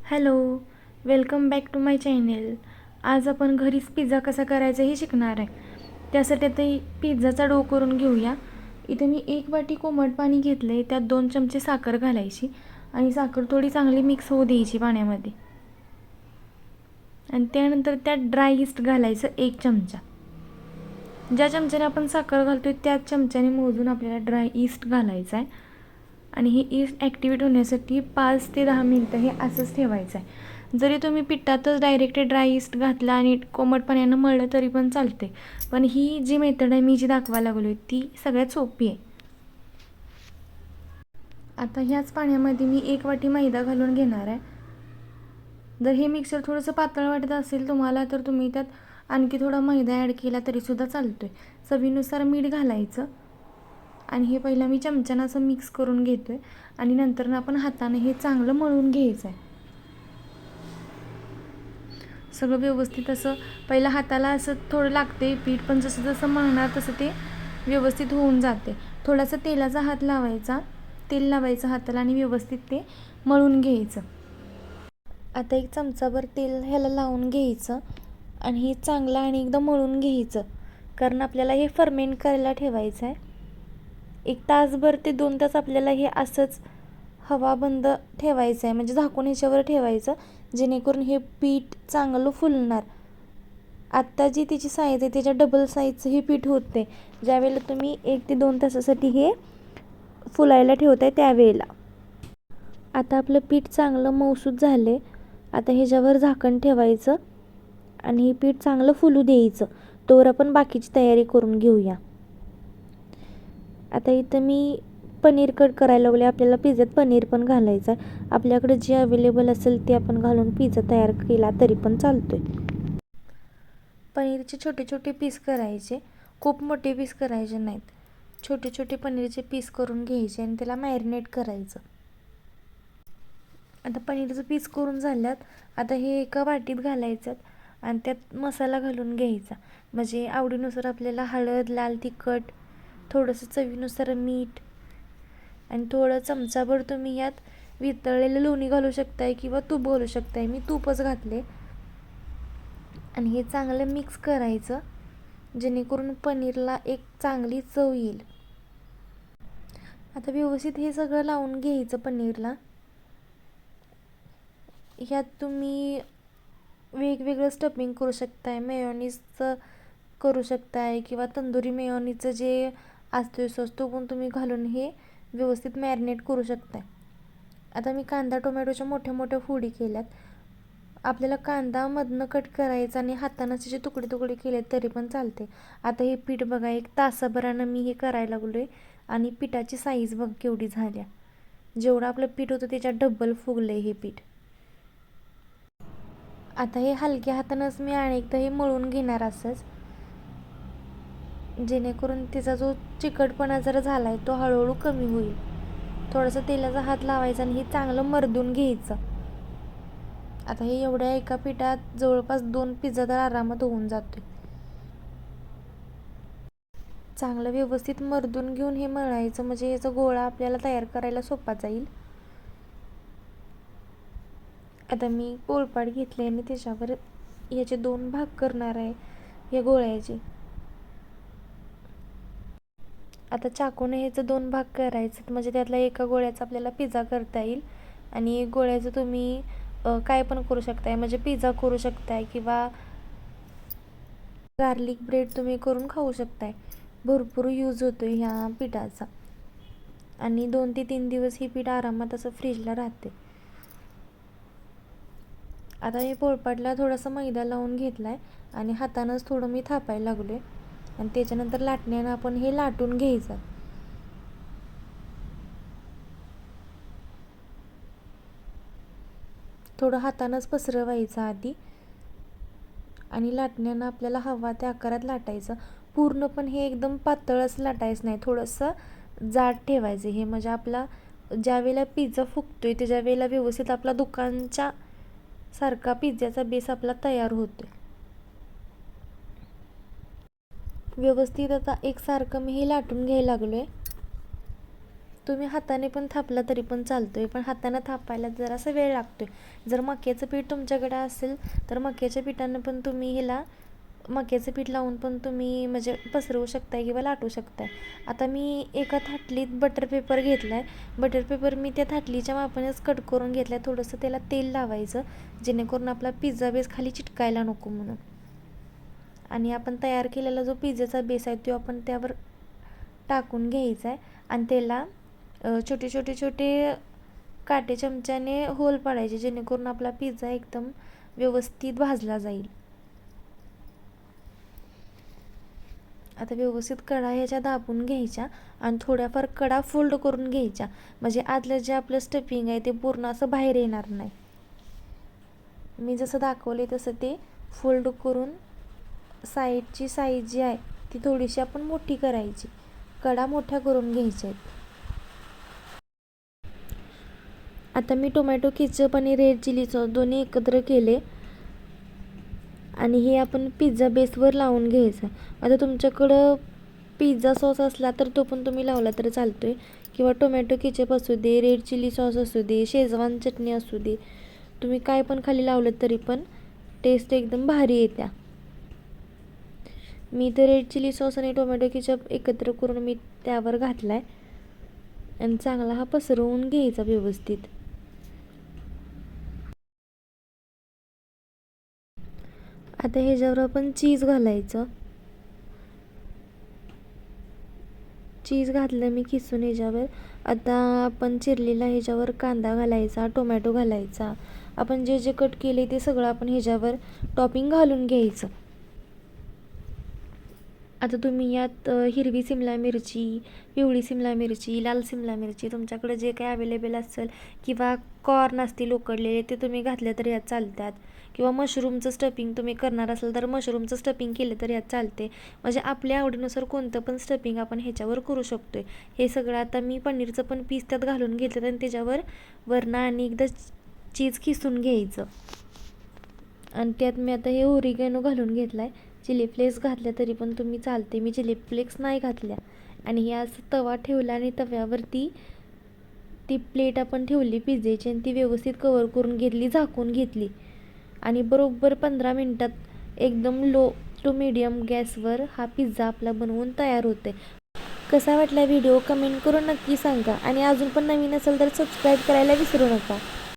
Hello, welcome back to my channel. आज आपण घरीच पिझ्झा कसा करायचा हे शिकणार आहे. त्यासाठी आता पिझ्झाचा डो करून घेऊया. इथे मी 1 वाटी कोमट पाणी घेतलं आहे. त्यात 2 चमचे साखर घालायची आणि साखर थोडी चांगली मिक्स होऊ द्यायची पाण्यामध्ये. आणि त्यानंतर त्यात ड्राय ईस्ट घालायचं 1 चमचा. ज्या चमच्याने आपण साखर घालतोय त्याच चमच्याने मोजून आपल्याला ड्राय ईस्ट घालायचं आहे. आणि हे ईस्ट ॲक्टिवेट होण्यासाठी 5 ते 10 मिनटं हे असंच ठेवायचं आहे. जरी तुम्ही पिठातच डायरेक्ट ड्राय ईस्ट घातला आणि कोमट पाण्यानं मळलं तरी पण चालते. पण ही जी मेथड आहे मी जी दाखवायला लागलो आहे ती सगळ्यात सोपी आहे. आता ह्याच पाण्यामध्ये मी 1 वाटी मैदा घालून घेणार आहे. जर हे मिक्सर थोडंसं पातळ वाटत असेल तुम्हाला तर तुम्ही त्यात आणखी थोडा मैदा ॲड केला तरीसुद्धा चालतो आहे. चवीनुसार मीठ घालायचं आणि हे पहिलं मी चमच्यानं असं मिक्स करून घेतो आहे आणि नंतर आपण हाताने हे चांगलं मळून घ्यायचं आहे. सगळं व्यवस्थित असं पहिलं हाताला असं थोडं लागते पीठ, पण जसं जसं मळणार तसं ते व्यवस्थित होऊन जाते. थोडासा तेलाचा हात लावायचा, तेल लावायचं हाताला आणि व्यवस्थित ते मळून घ्यायचं. आता 1 चमचाभर तेल ह्याला लावून घ्यायचं आणि हे चांगलं आणि एकदा मळून घ्यायचं, कारण आपल्याला हे फर्मेंट करायला ठेवायचं आहे. 1 तासभर ते 2 तास आपल्याला हे असंच हवा बंद ठेवायचं आहे, म्हणजे झाकून ह्याच्यावर ठेवायचं, जेणेकरून हे पीठ चांगलं फुलणार. आत्ता जी त्याची साईज आहे त्याच्या डबल साईजचं हे पीठ होते ज्यावेळेला तुम्ही 1 ते 2 तासासाठी हे फुलायला ठेवताय त्यावेळेला. आता आपलं पीठ चांगलं मऊसूत झाले. आता ह्याच्यावर झाकण ठेवायचं आणि हे पीठ चांगलं फुलू द्यायचं. तोवर आपण बाकीची तयारी करून घेऊया. आता इथं मी पनीर कट करायला लागले. आपल्याला पिझ्झ्यात पनीर पण घालायचं आहे. आपल्याकडे जे अवेलेबल असेल ते आपण घालून पिझ्झा तयार केला तरी पण चालतोय. पनीरचे छोटे छोटे पीस करायचे, खूप मोठे पीस करायचे नाहीत. छोटे छोटे पनीरचे पीस करून घ्यायचे आणि त्याला मॅरिनेट करायचं. आता पनीरचं पीस करून झाल्यात. आता हे एका वाटीत घालायचं आणि त्यात मसाला घालून घ्यायचा. म्हणजे आवडीनुसार आपल्याला हळद, लाल तिखट, थोडंसं चवीनुसार मीठ आणि थोडं चमचाभर तुम्ही यात वितळलेलं लोणी घालू शकताय किंवा तूप घालू शकताय. मी तूपच घातले आणि हे चांगलं मिक्स करायचं, जेणेकरून पनीरला एक चांगली चव येईल. आता व्यवस्थित हे सगळं लावून घ्यायचं पनीरला. ह्यात तुम्ही वेगवेगळं स्टफिंग करू शकताय. मेयोनीजचं करू शकताय किंवा तंदुरी मेयोनीजचं जे असतो सॉस तो पण तुम्ही घालून हे व्यवस्थित मॅरिनेट करू शकताय. आता मी कांदा टोमॅटोच्या मोठ्या मोठ्या फोडी केल्यात. आपल्याला कांदा मधनं कट करायचा आणि हातानं त्याचे तुकडे तुकडे केले तरी पण चालते. आता हे पीठ बघा 1 तासाभरानं मी हे करायला लागलो आहे आणि पिठाची साईज बघ केवढी झाल्या. जेवढं आपलं पीठ होतं त्याच्या डबल फुगलं आहे हे पीठ. आता हे हलक्या हातानंच मी अनेकदा हे मळून घेणार असंच, जेणेकरून त्याचा जो चिकटपणा जरा झाला आहे तो हळूहळू कमी होईल. थोडासा तेलाचा हात लावायचा आणि हे चांगलं मर्दून घ्यायचं. आता हे एवढ्या एका पिठात जवळपास 2 पिझ्झा तर आरामात होऊन जातो. चांगलं व्यवस्थित मर्दून घेऊन हे मळायचं, म्हणजे याचा गोळा आपल्याला तयार करायला सोपा जाईल. आता मी पोळपाट घेतले आणि त्याच्यावर याचे 2 भाग करणार आहे या गोळ्याचे. आता चाकूने ह्याचं 2 भाग करायचं, म्हणजे त्यातला एका गोळ्याचा आपल्याला पिझ्झा करता येईल आणि एक गोळ्याचं तुम्ही काय पण करू शकताय, म्हणजे पिझ्झा करू शकताय किंवा गार्लिक ब्रेड तुम्ही करून खाऊ शकताय. भरपूर यूज होतो ह्या पिठाचा आणि 2 ते 3 दिवस ही पीठ आरामात असं फ्रीजला राहते. आता मी पोळपाटला थोडासा मैदा लावून घेतला आहे आणि हातानंच थोडं मी थापायला लागलो आहे आणि त्याच्यानंतर लाटण्यानं आपण हे लाटून घ्यायचं. थोडं हातानंच पसरवायचं आधी आणि लाटण्यानं आपल्याला हवा त्या आकारात लाटायचं. पूर्ण पण हे एकदम पातळच लाटायचं नाही, थोडंसं जाड ठेवायचं हे, म्हणजे आपला ज्या वेळेला पिझ्झा फुगतोय त्याच्या वेळेला व्यवस्थित आपला दुकानच्या सारखा पिझ्झाचा बेस आपला तयार होतोय. व्यवस्थित आता एकसारखं मी हे लाटून घ्यायला लागलो आहे. तुम्ही हाताने पण थापला तरी पण चालतो आहे, पण हाताने थापायला जरासा वेळ लागतो आहे. जर मक्याचं पीठ तुमच्याकडे असेल तर मक्याच्या पिठानं पण तुम्ही ह्याला मक्याचं पीठ लावून पण तुम्ही म्हणजे पसरवू शकताय किंवा लाटू शकताय. आता मी एका थाटलीत बटर पेपर घेतला आहे. बटर पेपर मी त्या थाटलीच्या मापानेच कट करून घेतला आहे. थोडंसं त्याला तेल लावायचं जेणेकरून आपला पिझ्झा बेस खाली चिटकायला नको म्हणून. आणि आपण तयार केलेला जो पिझ्झाचा बेस आहे तो आपण त्यावर टाकून घ्यायचा आहे आणि त्याला छोटे छोटे छोटे काटे चमच्याने होल पाडायचे जेणेकरून आपला पिझ्झा एकदम व्यवस्थित भाजला जाईल. आता व्यवस्थित कडा ह्याच्या दाबून घ्यायच्या आणि थोड्याफार कडा फोल्ड करून घ्यायच्या म्हणजे आतलं जे आपलं स्टफिंग आहे ते पूर्ण असं बाहेर येणार नाही. मी जसं दाखवले तसं ते फोल्ड करून साईडची साईज जी आहे ती थोडीशी आपण मोठी करायची. कडा मोठ्या करून घ्यायच्या आहेत. आता मी टोमॅटो केचप आणि रेड चिली सॉस दोन्ही एकत्र केले आणि हे आपण पिझ्झा बेसवर लावून घ्यायचं. आता तुमच्याकडं पिझ्झा सॉस असला तर तो पण तुम्ही लावला तर चालतो आहे किंवा टोमॅटो केचप असू दे, रेड चिली सॉस असू दे, शेजवान चटणी असू दे, तुम्ही काय पण खाली लावलं तरी पण टेस्ट एकदम भारी येत्या. मी तर रेड चिली सॉस आणि टोमॅटो केचप एकत्र करून मी त्यावर घातला आहे आणि चांगला हा पसरवून घ्यायचा व्यवस्थित. आता ह्याच्यावर आपण चीज घालायचं. चीज घातलं मी किसून ह्याच्यावर. आता आपण चिरलेला ह्याच्यावर कांदा घालायचा, टोमॅटो घालायचा. आपण जे जे कट केले ते सगळं आपण ह्याच्यावर टॉपिंग घालून घ्यायचं. आता तुम्ही यात हिरवी सिमला मिरची, पिवळी सिमला मिरची, लाल सिमला मिरची तुमच्याकडे जे काही अवेलेबल असेल किंवा कॉर्न असतील उकडलेले ते तुम्ही घातले तर यात चालतात किंवा मशरूमचं स्टफिंग तुम्ही करणार असाल तर मशरूमचं स्टफिंग केलं तर यात चालते. म्हणजे आपल्या आवडीनुसार कोणतं पण स्टफिंग आपण ह्याच्यावर करू शकतो आहे. हे सगळं आता मी पनीरचं पण पीस त्यात घालून घेतलं आणि त्याच्यावर वरनं आणि एकदा चीज खिसून घ्यायचं आणि त्यात मी आता हे ओरिगॅनो घालून घेतला आहे. चिली फ्लेक्स घातल्या तरी पण तुम्ही चालते. मी चिली फ्लेक्स नाही घातल्या आणि हे असं तवा ठेवला आणि तव्यावरती ती प्लेट आपण ठेवली पिझ्झ्याची आणि ती व्यवस्थित कवर करून घेतली, झाकून घेतली आणि बरोबर 15 मिनटात एकदम लो टू मीडियम गॅसवर हा पिझ्झा आपला बनवून तयार होते. कसा वाटला व्हिडिओ कमेंट करून नक्की सांगा आणि अजून पण नवीन असेल तर सबस्क्राईब करायला विसरू नका.